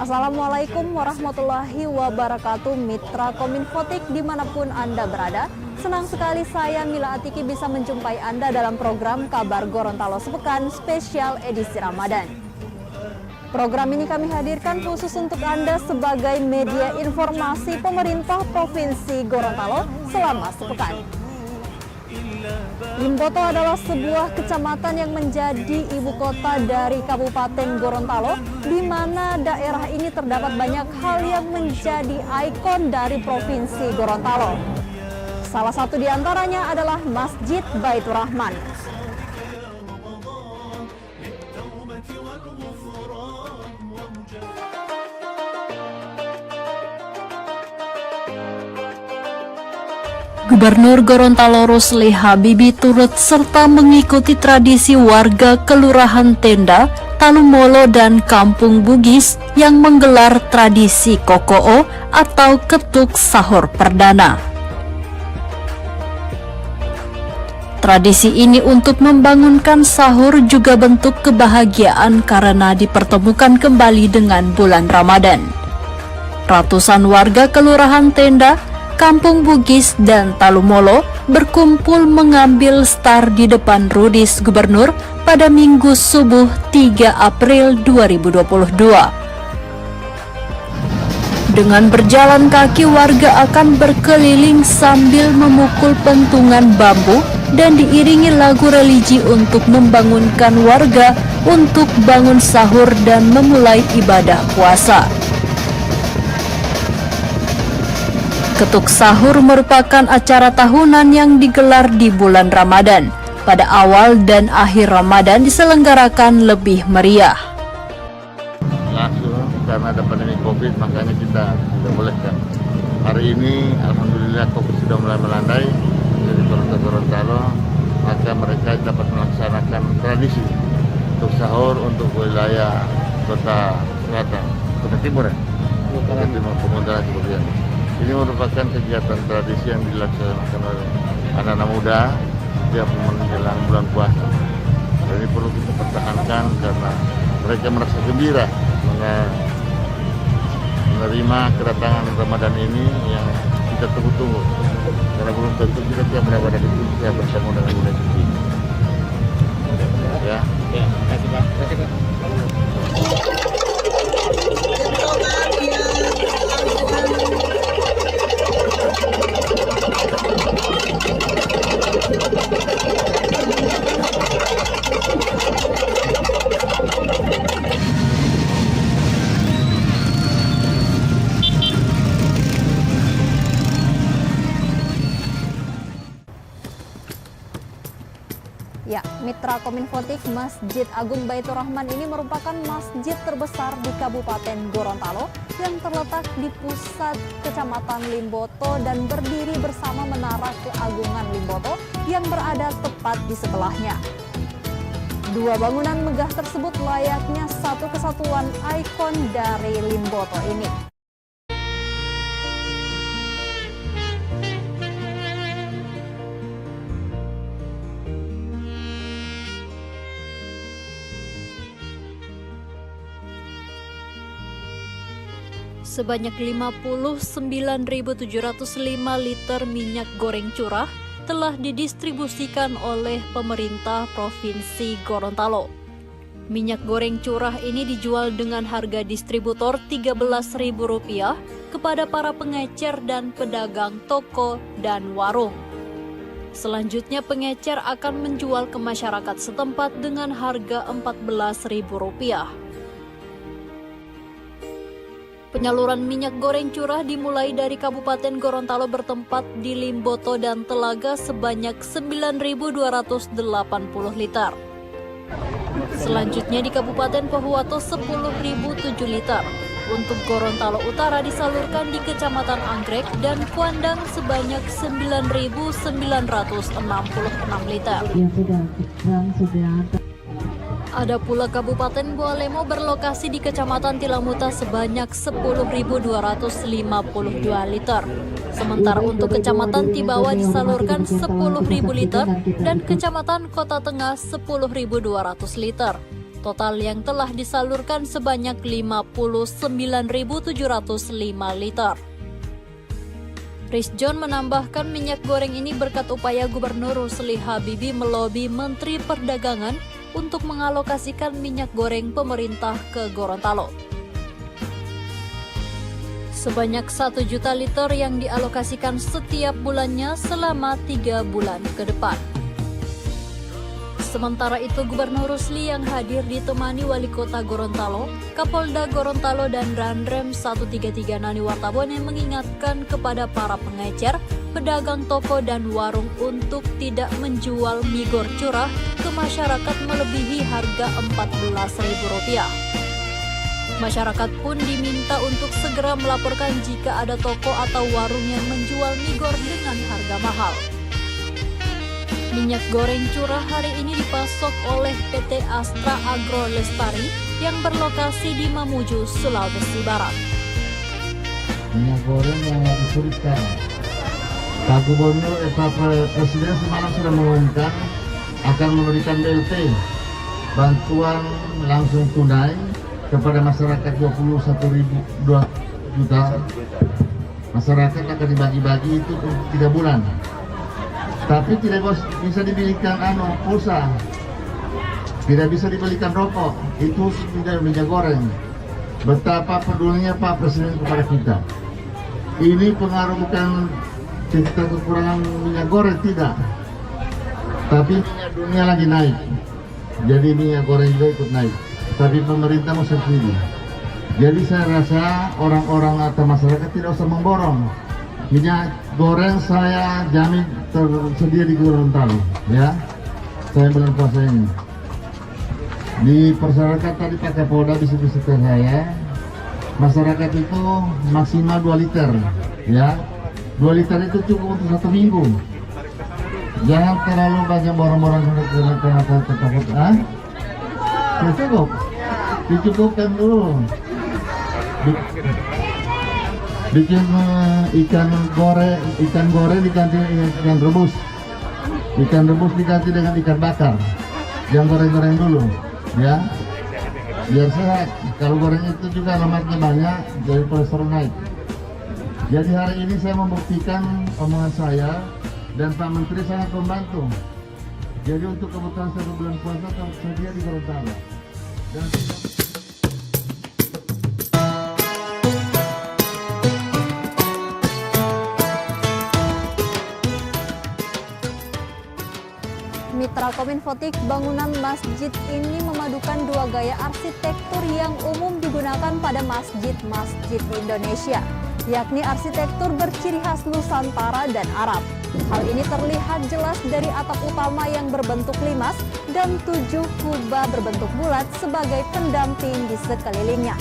Assalamualaikum warahmatullahi wabarakatuh, Mitra Kominfotik dimanapun Anda berada. Senang sekali saya Mila Atiki bisa menjumpai Anda dalam program Kabar Gorontalo Sepekan spesial edisi Ramadan. Program ini kami hadirkan khusus untuk Anda sebagai media informasi pemerintah Provinsi Gorontalo selama sepekan. Limboto adalah sebuah kecamatan yang menjadi ibu kota dari Kabupaten Gorontalo, di mana daerah ini terdapat banyak hal yang menjadi ikon dari Provinsi Gorontalo. Salah satu di antaranya adalah Masjid Baitur Rahman. Gubernur Gorontalo Rusli Habibie turut serta mengikuti tradisi warga Kelurahan Tenda, Talumolo dan Kampung Bugis yang menggelar tradisi Kokoo atau ketuk sahur perdana. Tradisi ini untuk membangunkan sahur juga bentuk kebahagiaan karena dipertemukan kembali dengan bulan Ramadan. Ratusan warga Kelurahan Tenda, Kampung Bugis dan Talumolo berkumpul mengambil star di depan Rudis Gubernur pada Minggu subuh 3 April 2022. Dengan berjalan kaki, warga akan berkeliling sambil memukul pentungan bambu dan diiringi lagu religi untuk membangunkan warga untuk bangun sahur dan memulai ibadah puasa. Ketuk sahur merupakan acara tahunan yang digelar di bulan Ramadan. Pada awal dan akhir Ramadan diselenggarakan lebih meriah. Langsung karena ada pandemi COVID, makanya kita tidak bolehkan. Hari ini alhamdulillah COVID sudah mulai melandai di Kota Gorontalo, maka mereka dapat melaksanakan tradisi untuk sahur untuk wilayah Kota Selatan, Kota Timur ya? Kota Timur, Pemuda kemudian. Ini merupakan kegiatan tradisi yang dilaksanakan oleh anak-anak muda setiap menjelang bulan puasa. Dan ini perlu kita pertahankan karena mereka merasa gembira menerima kedatangan Ramadan ini yang kita tunggu-tunggu. Karena belum tentu kita tiap Ramadan itu bisa bersama dengan bulan suci. Ya. Terima kasih Pak. Terima kasih Pak. Ya, Mitra Kominfotik, Masjid Agung Baitur Rahman ini merupakan masjid terbesar di Kabupaten Gorontalo yang terletak di pusat Kecamatan Limboto dan berdiri bersama Menara Keagungan Limboto yang berada tepat di sebelahnya. Dua bangunan megah tersebut layaknya satu kesatuan ikon dari Limboto ini. Sebanyak 59.705 liter minyak goreng curah telah didistribusikan oleh pemerintah Provinsi Gorontalo. Minyak goreng curah ini dijual dengan harga distributor Rp13.000 kepada para pengecer dan pedagang toko dan warung. Selanjutnya pengecer akan menjual ke masyarakat setempat dengan harga Rp14.000. Penyaluran minyak goreng curah dimulai dari Kabupaten Gorontalo bertempat di Limboto dan Telaga sebanyak 9.280 liter. Selanjutnya di Kabupaten Pohuwato 10.007 liter. Untuk Gorontalo Utara disalurkan di Kecamatan Anggrek dan Kuandang sebanyak 9.966 liter. Ada pula Kabupaten Bualemo berlokasi di Kecamatan Tilamuta sebanyak 10.252 liter. Sementara untuk Kecamatan Tibawa disalurkan 10.000 liter dan Kecamatan Kota Tengah 10.200 liter. Total yang telah disalurkan sebanyak 59.705 liter. Risjon menambahkan minyak goreng ini berkat upaya Gubernur Rusli Habibie melobi Menteri Perdagangan untuk mengalokasikan minyak goreng pemerintah ke Gorontalo. Sebanyak 1 juta liter yang dialokasikan setiap bulannya selama 3 bulan ke depan. Sementara itu, Gubernur Rusli yang hadir ditemani Wali Kota Gorontalo, Kapolda Gorontalo dan Randrem 133 Nani Wartabone mengingatkan kepada para pengecer, pedagang toko dan warung untuk tidak menjual mie gor curah ke masyarakat melebihi harga Rp14.000. Masyarakat pun diminta untuk segera melaporkan jika ada toko atau warung yang menjual mie gor dengan harga mahal. Minyak goreng curah hari ini dipasok oleh PT Astra Agro Lestari yang berlokasi di Mamuju, Sulawesi Barat. Minyak goreng yang lagi sulit sekarang. Pak Gubernur, Pak Presiden semalam sudah mengumumkan akan memberikan BLT, bantuan langsung tunai kepada masyarakat 21.000 juta. Masyarakat akan dibagi-bagi itu 3 bulan. Tapi tidak bisa dibelikan pulsa, tidak bisa dibelikan rokok, itu tidak minyak goreng. Betapa pedulinya Pak Presiden kepada kita. Ini pengaruh bukan kita kekurangan minyak goreng, tidak. Tapi minyak dunia lagi naik, jadi minyak goreng juga ikut naik. Tapi pemerintah mau subsidi. Jadi saya rasa orang-orang atau masyarakat tidak usah memborong. Minyak goreng saya jamin tersedia di Gorontalo, ya. Saya bulan puasa ini. Dipersyaratkan tadi Pak Kapolda bisa-bisa ke saya, masyarakat itu maksimal 2 liter, ya. 2 liter itu cukup untuk 1 minggu. Jangan terlalu banyak borong-borong karena takut, cukup, dicukupkan dulu. Bikin ikan goreng diganti ikan rebus diganti dengan ikan bakar. Jangan goreng-goreng dulu, ya, biar sehat. Kalau goreng itu juga lemaknya banyak, jadi kolesterol naik. Jadi hari ini saya membuktikan omongan saya dan Pak Menteri sangat membantu. Jadi untuk kebutuhan 1 bulan puasa tersedia di Gorontalo. Dan Mitra Kominfotik, bangunan masjid ini memadukan 2 gaya arsitektur yang umum digunakan pada masjid-masjid di Indonesia, yakni arsitektur berciri khas Nusantara dan Arab. Hal ini terlihat jelas dari atap utama yang berbentuk limas dan 7 kubah berbentuk bulat sebagai pendamping di sekelilingnya.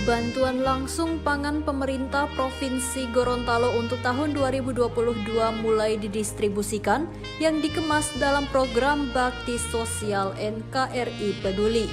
Bantuan langsung pangan pemerintah Provinsi Gorontalo untuk tahun 2022 mulai didistribusikan yang dikemas dalam program Bakti Sosial NKRI Peduli.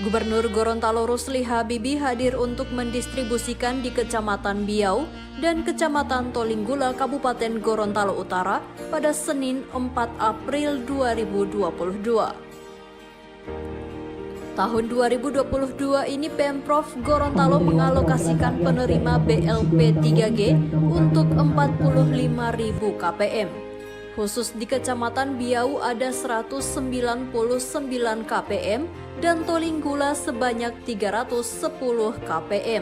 Gubernur Gorontalo Rusli Habibie hadir untuk mendistribusikan di Kecamatan Biau dan Kecamatan Tolinggula, Kabupaten Gorontalo Utara pada Senin 4 April 2022. Tahun 2022 ini Pemprov Gorontalo mengalokasikan penerima BLP 3G untuk 45.000 KPM. Khusus di Kecamatan Biau ada 199 KPM dan Tolinggula sebanyak 310 KPM.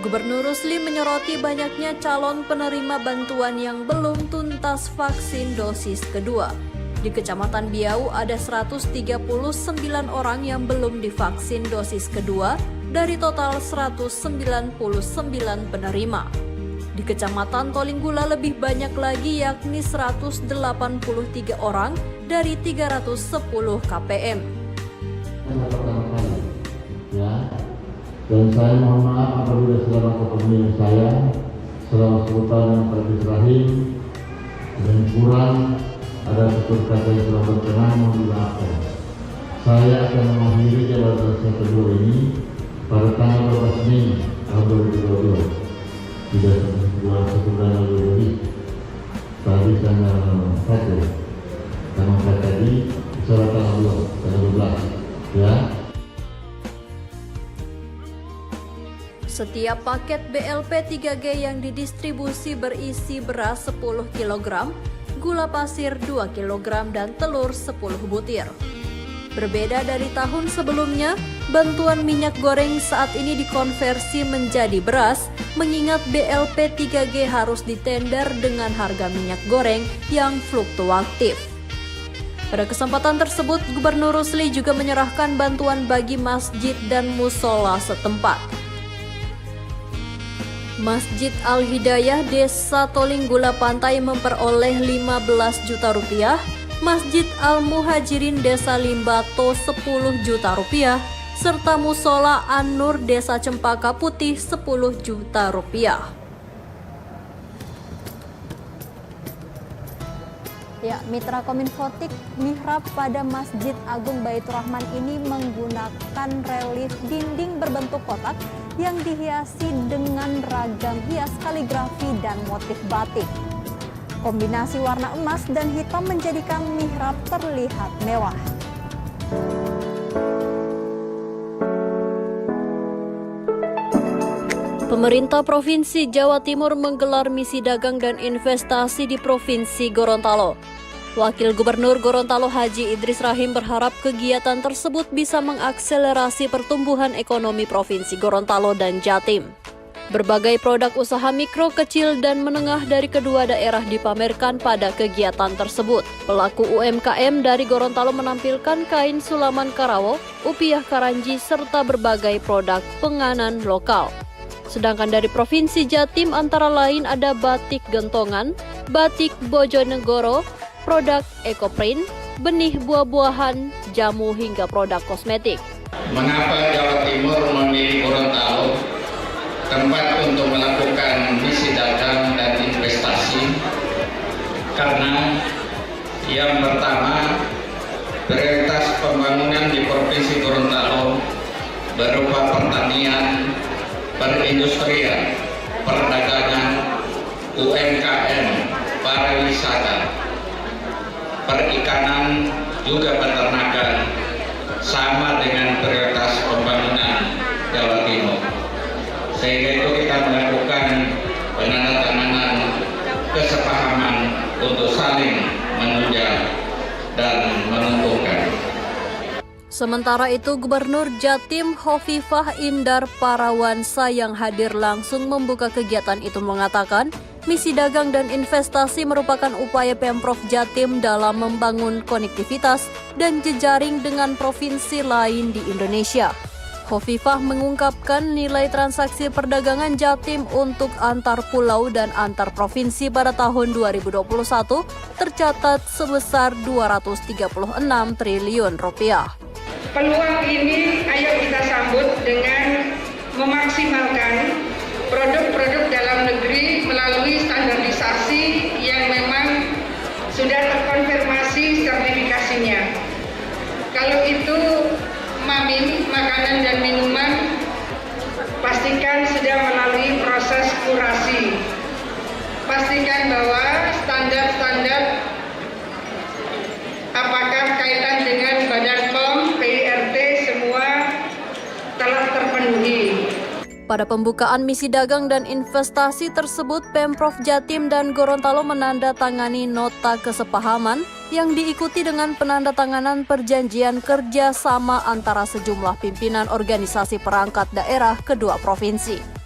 Gubernur Rusli menyoroti banyaknya calon penerima bantuan yang belum tuntas vaksin dosis kedua. Di Kecamatan Biau ada 139 orang yang belum divaksin dosis kedua dari total 199 penerima. Di Kecamatan Tolinggula lebih banyak lagi, yakni 183 orang dari 310 KPM. Ya, dan saya mohon maaf apabila selama kepemimpinan saya selama 10 tahun yang terakhir dan kurang ada tutur kata yang telah berkenan, mohon dimaafkan. Saya akan mengakhiri jabatan saya kedua ini pada tanggal 12 Mei tahun 2022 sudah bulan 1 bulan lebih. Tadi tanggal 1, tanggal tadi surat tanggal 2, tanggal 12 ya. Setiap paket BLP 3G yang didistribusi berisi beras 10 kg, gula pasir 2 kg, dan telur 10 butir. Berbeda dari tahun sebelumnya, bantuan minyak goreng saat ini dikonversi menjadi beras, mengingat BLP 3G harus ditender dengan harga minyak goreng yang fluktuatif. Pada kesempatan tersebut, Gubernur Rusli juga menyerahkan bantuan bagi masjid dan musola setempat. Masjid Al-Hidayah Desa Tolinggula Pantai memperoleh 15 juta rupiah, Masjid Al-Muhajirin Desa Limbato 10 juta rupiah, serta Musola An-Nur Desa Cempaka Putih 10 juta rupiah. Ya, Mitra Kominfotik, mihrab pada Masjid Agung Baitur Rahman ini menggunakan relief dinding berbentuk kotak yang dihiasi dengan ragam hias kaligrafi dan motif batik. Kombinasi warna emas dan hitam menjadikan mihrab terlihat mewah. Pemerintah Provinsi Jawa Timur menggelar misi dagang dan investasi di Provinsi Gorontalo. Wakil Gubernur Gorontalo Haji Idris Rahim berharap kegiatan tersebut bisa mengakselerasi pertumbuhan ekonomi Provinsi Gorontalo dan Jatim. Berbagai produk usaha mikro, kecil, dan menengah dari kedua daerah dipamerkan pada kegiatan tersebut. Pelaku UMKM dari Gorontalo menampilkan kain sulaman Karawo, upiah Karanji, serta berbagai produk penganan lokal. Sedangkan dari Provinsi Jatim antara lain ada batik gentongan, batik Bojonegoro, produk ekoprint, benih buah-buahan, jamu, hingga produk kosmetik. Mengapa Jawa Timur memilih Gorontalo tempat untuk melakukan misi dagang dan investasi? Karena yang pertama, prioritas pembangunan di Provinsi Gorontalo berupa pertanian, perindustrian, perdagangan, UMKM, pariwisata, perikanan, juga peternakan, sama dengan prioritas pembangunan Jawa Timur. Sehingga itu kita melakukan penandatanganan kesepahaman untuk saling menunjang dan menguntungkan. Sementara itu, Gubernur Jatim Hovifah Indar Parawansa yang hadir langsung membuka kegiatan itu mengatakan, misi dagang dan investasi merupakan upaya Pemprov Jatim dalam membangun konektivitas dan jejaring dengan provinsi lain di Indonesia. Hovifah mengungkapkan nilai transaksi perdagangan Jatim untuk antar pulau dan antar provinsi pada tahun 2021 tercatat sebesar 236 triliun rupiah. Peluang ini ayo kita sambut dengan memaksimalkan produk-produk dalam negeri melalui standarisasi yang memang sudah terkonfirmasi sertifikasinya. Kalau itu makanan dan minuman, pastikan sudah melalui proses kurasi. Pastikan bahwa standar-standar apakah kaitan dengan Badan POM, PIRT, semua telah terpenuhi. Pada pembukaan misi dagang dan investasi tersebut, Pemprov Jatim dan Gorontalo menandatangani nota kesepahaman yang diikuti dengan penandatanganan perjanjian kerja sama antara sejumlah pimpinan organisasi perangkat daerah kedua provinsi.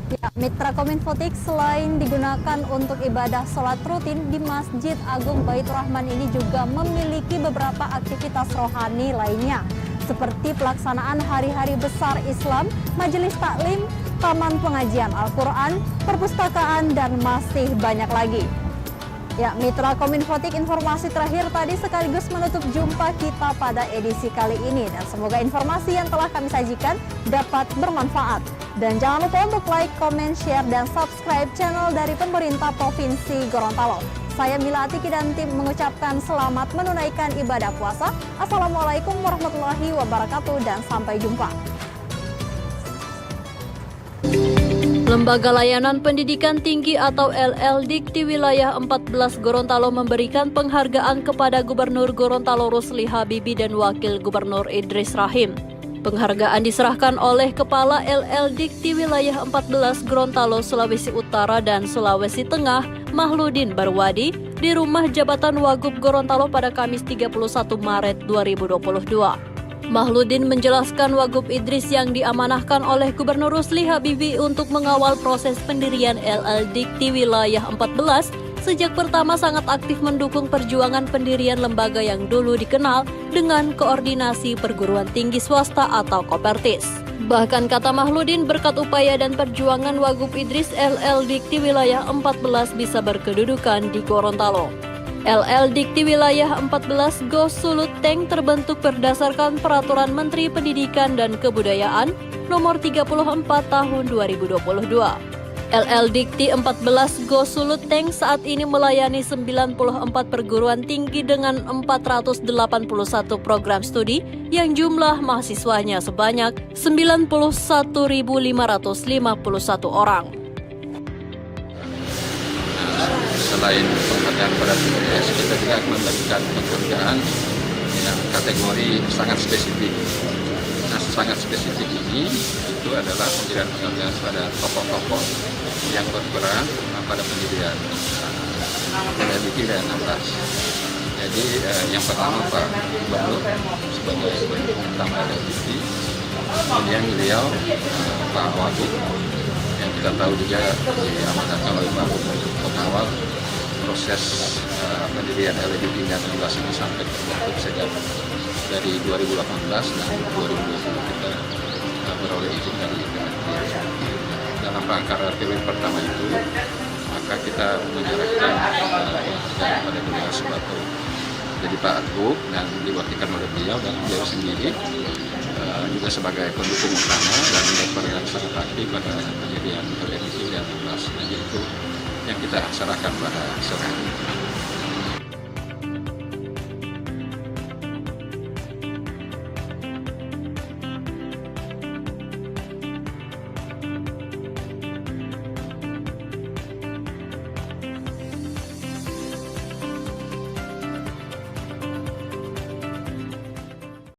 Ya, Mitra Kominfotik selain digunakan untuk ibadah sholat rutin di Masjid Agung Baitur Rahman ini juga memiliki beberapa aktivitas rohani lainnya seperti pelaksanaan hari-hari besar Islam, majelis taklim, taman pengajian Al-Quran, perpustakaan, dan masih banyak lagi. Ya, Mitra Kominfotik, informasi terakhir tadi sekaligus menutup jumpa kita pada edisi kali ini. Dan semoga informasi yang telah kami sajikan dapat bermanfaat. Dan jangan lupa untuk like, comment, share, dan subscribe channel dari pemerintah Provinsi Gorontalo. Saya Mila Atiki dan tim mengucapkan selamat menunaikan ibadah puasa. Assalamualaikum warahmatullahi wabarakatuh dan sampai jumpa. Lembaga Layanan Pendidikan Tinggi atau LLDIK di wilayah 14 Gorontalo memberikan penghargaan kepada Gubernur Gorontalo Rusli Habibie dan Wakil Gubernur Idris Rahim. Penghargaan diserahkan oleh Kepala LLDIK di wilayah 14 Gorontalo, Sulawesi Utara dan Sulawesi Tengah, Mahludin Barwadi, di Rumah Jabatan Wagub Gorontalo pada Kamis 31 Maret 2022. Mahludin menjelaskan Wagub Idris yang diamanahkan oleh Gubernur Rusli Habibie untuk mengawal proses pendirian LLDIK di wilayah 14 sejak pertama sangat aktif mendukung perjuangan pendirian lembaga yang dulu dikenal dengan koordinasi perguruan tinggi swasta atau Kopertis. Bahkan kata Mahludin, berkat upaya dan perjuangan Wagub Idris, LLDIK di wilayah 14 bisa berkedudukan di Gorontalo. LLDIK di wilayah 14 Go Sulut Teng terbentuk berdasarkan Peraturan Menteri Pendidikan dan Kebudayaan Nomor 34 Tahun 2022. LLDIK di 14 Go Sulut Teng saat ini melayani 94 perguruan tinggi dengan 481 program studi yang jumlah mahasiswanya sebanyak 91.551 orang. Selain penghargaan pada PNS, kita juga akan memberikan penghargaan yang kategori sangat spesifik. Nah, sangat spesifik ini itu adalah pemberian penghargaan pada tokoh-tokoh yang berperan pada pendirian LLDIK dan 16. Jadi yang pertama Pak Gubernur sebagai utama LLDIK, kemudian beliau Pak Wagub yang kita tahu juga diamanahkan oleh Pak Wagub untuk mengawal proses pendirian LLDIK dan 16 ini sampai terbentuk sejak dari 2018 dan 2020 kita beroleh izin dari Kementerian. Dalam rangka RTW pertama itu, maka kita menyerahkan pada beliau sebagai jadi Pak Wagub dan diwakilkan oleh beliau dan beliau sendiri juga sebagai pendukung utama dan berperan sangat aktif pada pendirian LLDIK dan 16. Jadi itu yang kita serahkan pada sekarang.